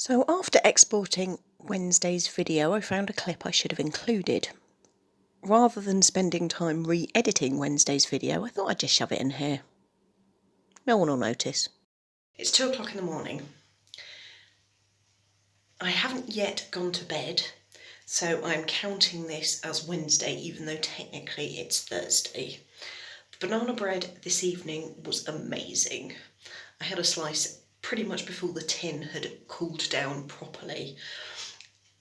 So after exporting Wednesday's video, I found a clip I should have included. Rather than spending time re-editing Wednesday's video, I thought I'd just shove it in here. No one will notice. It's 2 o'clock in the morning. I haven't yet gone to bed, so I'm counting this as Wednesday, even though technically it's Thursday. The banana bread this evening was amazing. I had a slice pretty much before the tin had cooled down properly.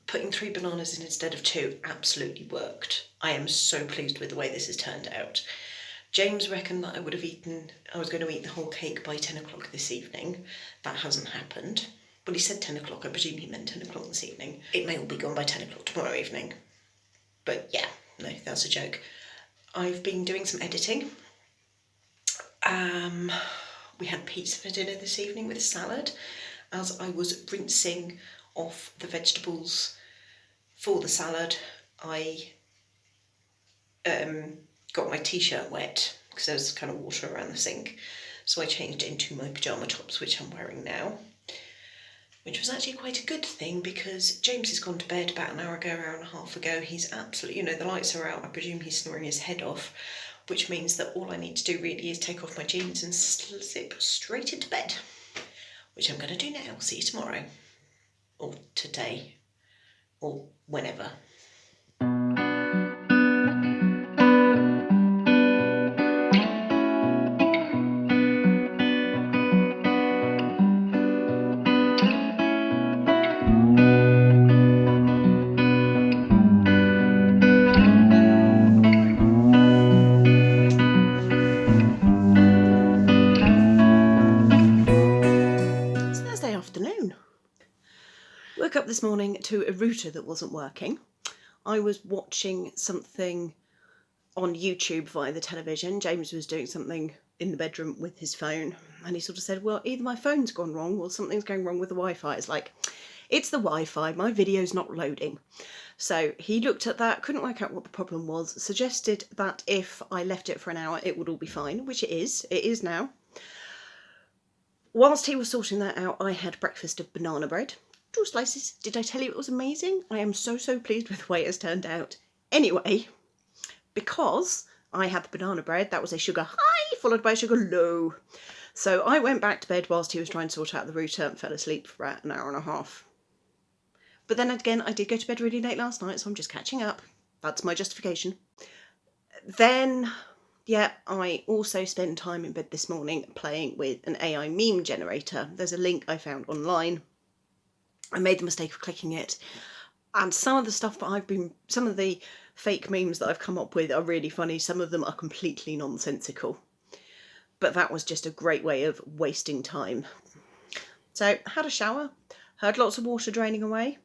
Putting 3 bananas in instead of 2 absolutely worked. I am so pleased with the way this has turned out. James reckoned that I was going to eat the whole cake by 10 o'clock this evening. That hasn't happened. Well, he said 10 o'clock, I presume he meant 10 o'clock this evening. It may all be gone by 10 o'clock tomorrow evening. But yeah, no, that's a joke. I've been doing some editing. We had pizza for dinner this evening with salad. As I was rinsing off the vegetables for the salad, I got my t-shirt wet because there was kind of water around the sink. So I changed it into my pyjama tops, which I'm wearing now. Which was actually quite a good thing because James has gone to bed about an hour and a half ago. He's absolutely, the lights are out. I presume he's snoring his head off, which means that all I need to do really is take off my jeans and slip straight into bed, which I'm going to do now. See you tomorrow, or today, or whenever. Afternoon. Woke up this morning to a router that wasn't working. I was watching something on YouTube via the television. James was doing something in the bedroom with his phone, and he sort of said, well, either my phone's gone wrong or something's going wrong with the Wi-Fi. It's like, it's the Wi-Fi, my video's not loading. So he looked at that, couldn't work out what the problem was, suggested that if I left it for an hour it would all be fine, which it is now. Whilst he was sorting that out, I had breakfast of banana bread. 2 slices. Did I tell you it was amazing? I am so pleased with the way it's turned out. Anyway, because I had the banana bread, that was a sugar high followed by a sugar low. So I went back to bed whilst he was trying to sort out the router and fell asleep for about an hour and a half. But then again, I did go to bed really late last night, so I'm just catching up. That's my justification. Then, yeah, I also spent time in bed this morning playing with an AI meme generator. There's a link I found online. I made the mistake of clicking it, and some of the fake memes that I've come up with are really funny. Some of them are completely nonsensical. But that was just a great way of wasting time. So, had a shower, heard lots of water draining away,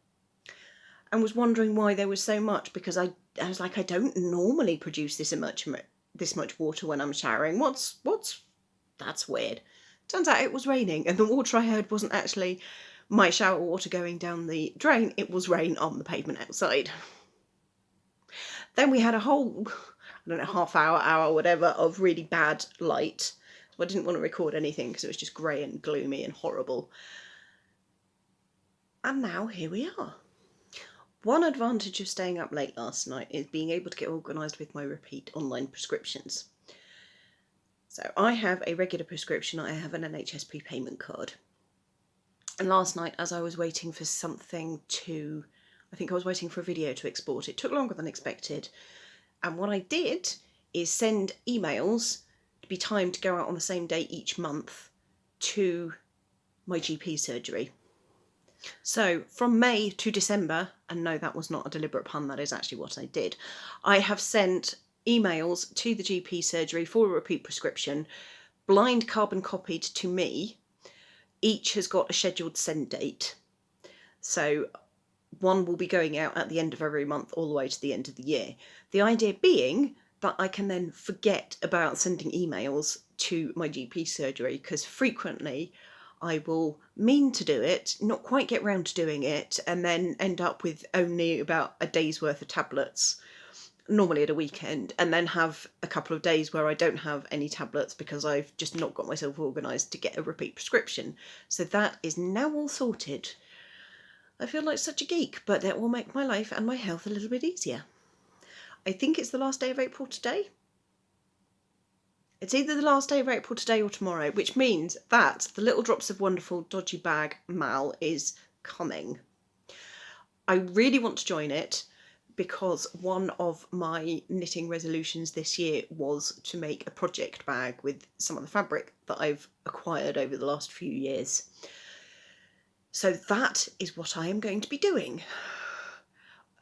and was wondering why there was so much, because I was like, I don't normally produce this much water when I'm showering. That's weird. Turns out it was raining, and the water I heard wasn't actually my shower water going down the drain, it was rain on the pavement outside. Then we had a whole, half hour, whatever, of really bad light. So I didn't want to record anything because it was just grey and gloomy and horrible. And now here we are. One advantage of staying up late last night is being able to get organised with my repeat online prescriptions. So I have a regular prescription, I have an NHS prepayment card. And last night, as I was waiting for I was waiting for a video to export. It took longer than expected. And what I did is send emails to be timed to go out on the same day each month to my GP surgery. So from May to December, and no, that was not a deliberate pun, that is actually what I did. I have sent emails to the GP surgery for a repeat prescription, blind carbon copied to me. Each has got a scheduled send date. So one will be going out at the end of every month all the way to the end of the year. The idea being that I can then forget about sending emails to my GP surgery, because frequently I will mean to do it, not quite get round to doing it, and then end up with only about a day's worth of tablets, normally at a weekend, and then have a couple of days where I don't have any tablets because I've just not got myself organised to get a repeat prescription. So that is now all sorted. I feel like such a geek, but that will make my life and my health a little bit easier. I think it's the last day of April today. It's either the last day of April today or tomorrow, which means that the Little Drops of Wonderful Dodgy Bag Mal is coming. I really want to join it because one of my knitting resolutions this year was to make a project bag with some of the fabric that I've acquired over the last few years. So that is what I am going to be doing.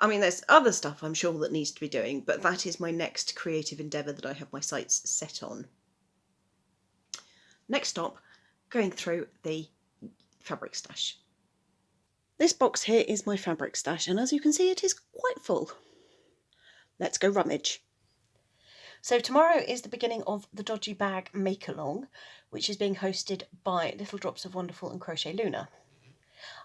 I mean, there's other stuff I'm sure that needs to be doing, but that is my next creative endeavour that I have my sights set on. Next stop, going through the fabric stash. This box here is my fabric stash, and as you can see, it is quite full. Let's go rummage. So tomorrow is the beginning of the Dodgy Bag Make-Along, which is being hosted by Little Drops of Wonderful and Crochet Luna.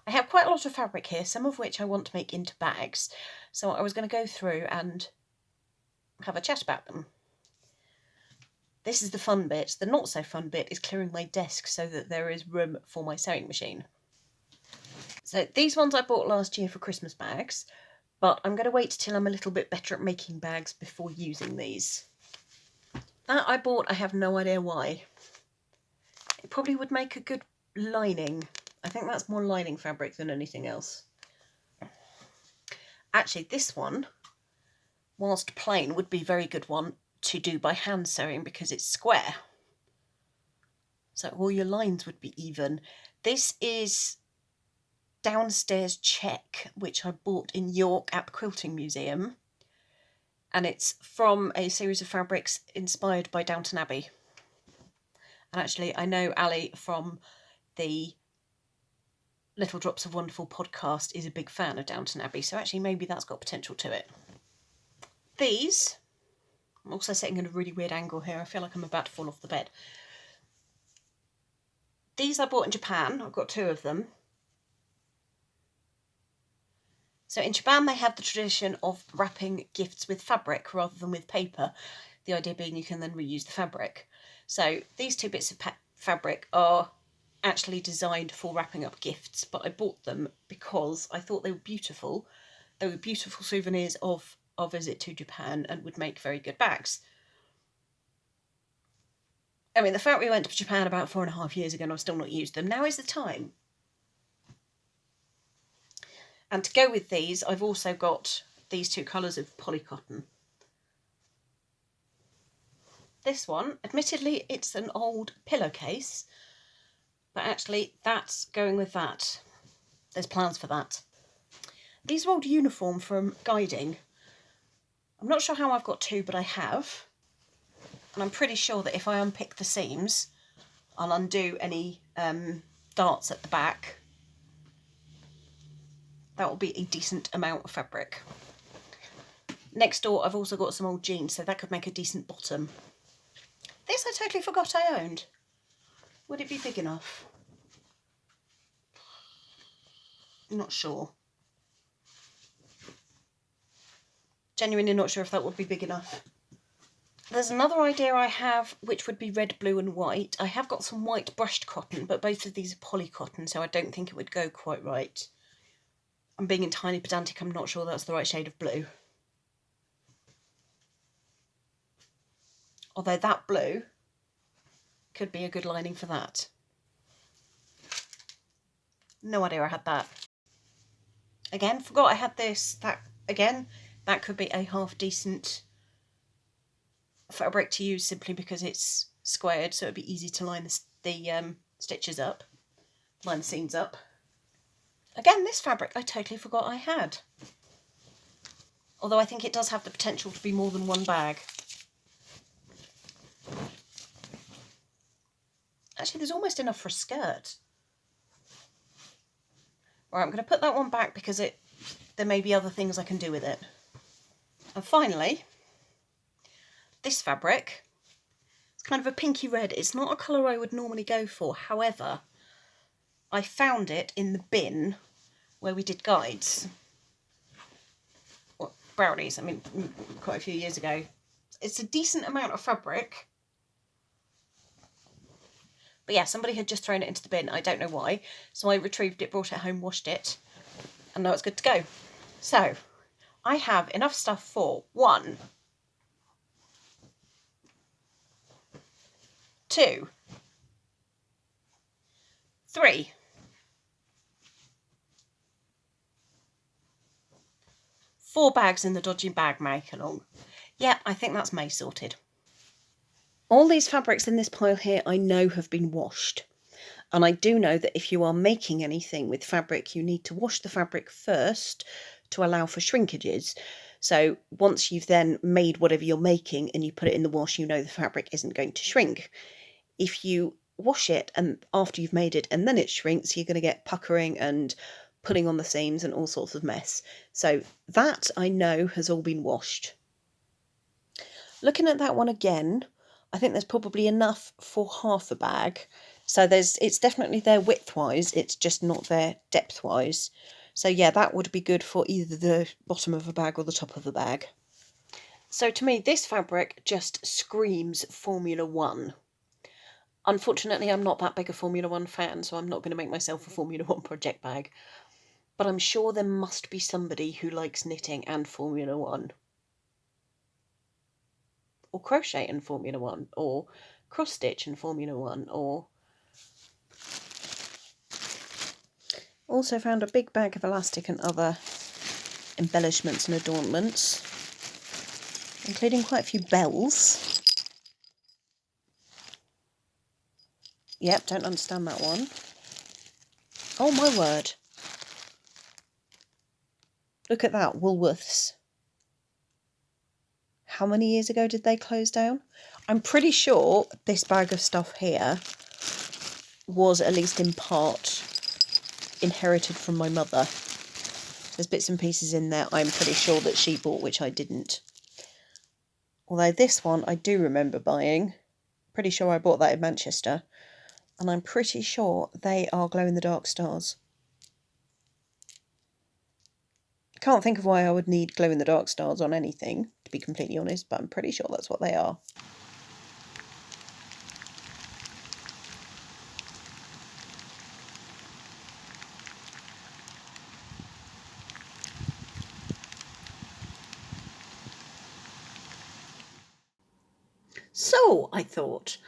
I have quite a lot of fabric here, some of which I want to make into bags, so I was going to go through and have a chat about them. This is the fun bit. The not so fun bit is clearing my desk so that there is room for my sewing machine. So these ones I bought last year for Christmas bags, but I'm going to wait till I'm a little bit better at making bags before using these. That I bought, I have no idea why. It probably would make a good lining. I think that's more lining fabric than anything else. Actually, this one, whilst plain, would be a very good one to do by hand sewing because it's square. So all your lines would be even. This is Downstairs Check, which I bought in York at the Quilting Museum. And it's from a series of fabrics inspired by Downton Abbey. And actually, I know Ali from the Little Drops of Wonderful podcast is a big fan of Downton Abbey, so actually maybe that's got potential to it. These, I'm also sitting in a really weird angle here, I feel like I'm about to fall off the bed. These I bought in Japan, I've got 2 of them. So in Japan they have the tradition of wrapping gifts with fabric rather than with paper, the idea being you can then reuse the fabric. So these 2 bits of fabric are actually designed for wrapping up gifts, but I bought them because I thought they were beautiful. They were beautiful souvenirs of our visit to Japan and would make very good bags. I mean, the fact we went to Japan about 4.5 years ago and I've still not used them, now is the time. And to go with these, I've also got these 2 colours of polycotton. This one, admittedly, it's an old pillowcase, but actually that's going with that. There's plans for that. These are old uniform from guiding. I'm not sure how I've got 2, but I have. And I'm pretty sure that if I unpick the seams, I'll undo any darts at the back. That will be a decent amount of fabric. Next door, I've also got some old jeans, so that could make a decent bottom. This I totally forgot I owned. Would it be big enough? I'm not sure. Genuinely not sure if that would be big enough. There's another idea I have, which would be red, blue and white. I have got some white brushed cotton, but both of these are polycotton, so I don't think it would go quite right. I'm being entirely pedantic, I'm not sure that's the right shade of blue. Although that blue could be a good lining for that. No idea I had that. Again, forgot I had this. That could be a half decent fabric to use simply because it's squared, so it'd be easy to line the stitches up, line the seams up. Again, this fabric I totally forgot I had. Although I think it does have the potential to be more than one bag. Actually, there's almost enough for a skirt. Right, I'm going to put that one back because there may be other things I can do with it. And finally, this fabric. It's kind of a pinky red. It's not a colour I would normally go for. However, I found it in the bin where we did guides. Or brownies, I mean, quite a few years ago. It's a decent amount of fabric. But yeah, somebody had just thrown it into the bin. I don't know why. So I retrieved it, brought it home, washed it. And now it's good to go. So I have enough stuff for 1, 2, 3, 4 bags in the dodgy bag make along. Yeah, I think that's May sorted. All these fabrics in this pile here I know have been washed. And I do know that if you are making anything with fabric, you need to wash the fabric first to allow for shrinkages. So once you've then made whatever you're making and you put it in the wash, you know the fabric isn't going to shrink. If you wash it and after you've made it and then it shrinks, you're going to get puckering and pulling on the seams and all sorts of mess. So that I know has all been washed. Looking at that one again, I think there's probably enough for half a bag. So it's definitely there width-wise, it's just not there depth-wise. So yeah, that would be good for either the bottom of a bag or the top of a bag. So to me, this fabric just screams Formula 1. Unfortunately, I'm not that big a Formula 1 fan, so I'm not going to make myself a Formula 1 project bag. But I'm sure there must be somebody who likes knitting and Formula 1. Or crochet and Formula 1, or cross-stitch and Formula 1, or... Also found a big bag of elastic and other embellishments and adornments, including quite a few bells. Yep, don't understand that one. Oh my word. Look at that, Woolworths. How many years ago did they close down? I'm pretty sure this bag of stuff here was, at least in part, inherited from my mother. There's bits and pieces in there I'm pretty sure that she bought, which I didn't. Although this one I do remember buying. Pretty sure I bought that in Manchester. And I'm pretty sure they are glow-in-the-dark stars. Can't think of why I would need glow-in-the-dark stars on anything, to be completely honest, but I'm pretty sure that's what they are. So, I thought,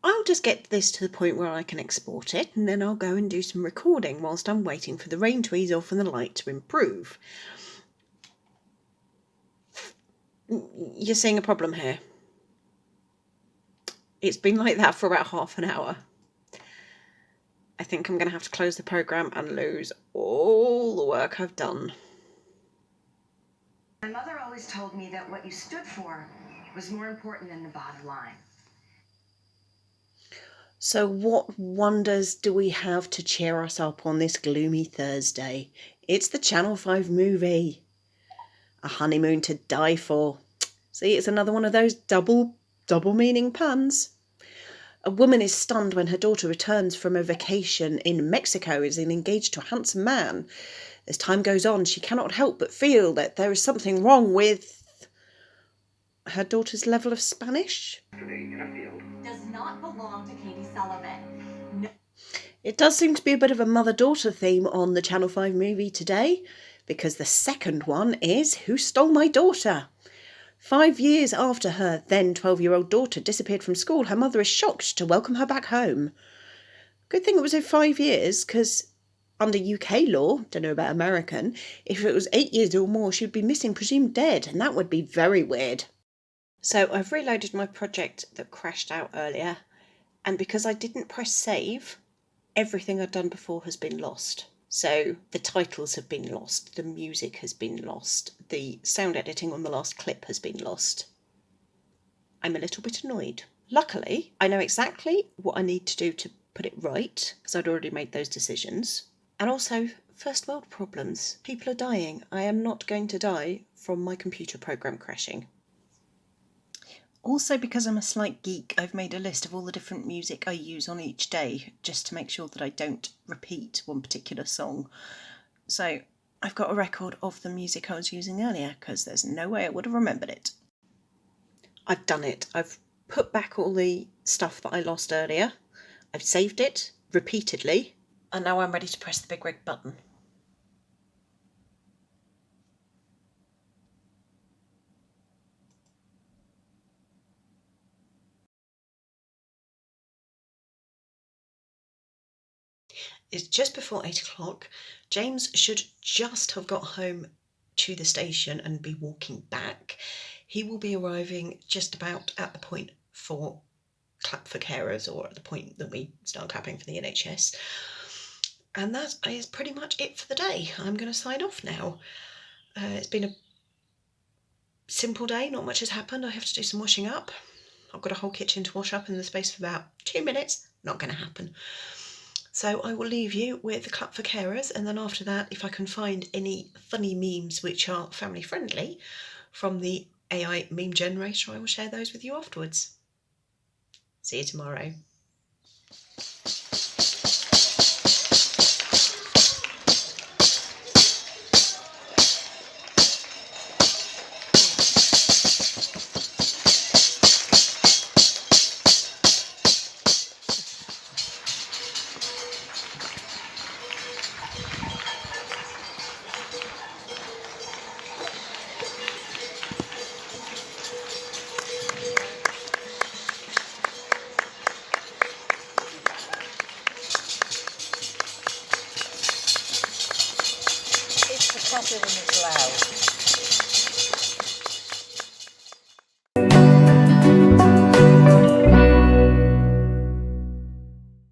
I'll just get this to the point where I can export it, and then I'll go and do some recording whilst I'm waiting for the rain to ease off and the light to improve. You're seeing a problem here. It's been like that for about half an hour. I think I'm going to have to close the program and lose all the work I've done. My mother always told me that what you stood for was more important than the bottom line. So what wonders do we have to cheer us up on this gloomy Thursday? It's the Channel 5 movie. A honeymoon to die for. See, it's another one of those double meaning puns. A woman is stunned when her daughter returns from a vacation in Mexico and is engaged to a handsome man. As time goes on, she cannot help but feel that there is something wrong with her daughter's level of Spanish. Does not belong to Katie Sullivan. No. It does seem to be a bit of a mother-daughter theme on the Channel 5 movie today, because the second one is Who Stole My Daughter? 5 years after her then 12-year-old daughter disappeared from school, her mother is shocked to welcome her back home. Good thing it was 5 years, because under UK law, don't know about American, if it was 8 years or more, she would be missing, presumed dead, and that would be very weird. So I've reloaded my project that crashed out earlier, and because I didn't press save, everything I'd done before has been lost. So the titles have been lost, the music has been lost, the sound editing on the last clip has been lost. I'm a little bit annoyed. Luckily, I know exactly what I need to do to put it right, because I'd already made those decisions. And also, first world problems. People are dying. I am not going to die from my computer program crashing. Also, because I'm a slight geek, I've made a list of all the different music I use on each day, just to make sure that I don't repeat one particular song. So I've got a record of the music I was using earlier, because there's no way I would have remembered it. I've done it. I've put back all the stuff that I lost earlier. I've saved it repeatedly, and now I'm ready to press the big red button. It's just before 8 o'clock. James should just have got home to the station and be walking back. He will be arriving just about at the point for clap for carers, or at the point that we start clapping for the NHS. And that is pretty much it for the day. I'm going to sign off now. It's been a simple day, not much has happened. I have to do some washing up. I've got a whole kitchen to wash up in the space of about 2 minutes. Not going to happen. So I will leave you with the clap for carers, and then after that, if I can find any funny memes which are family friendly from the AI meme generator, I will share those with you afterwards. See you tomorrow. It's the clapping when it's loud.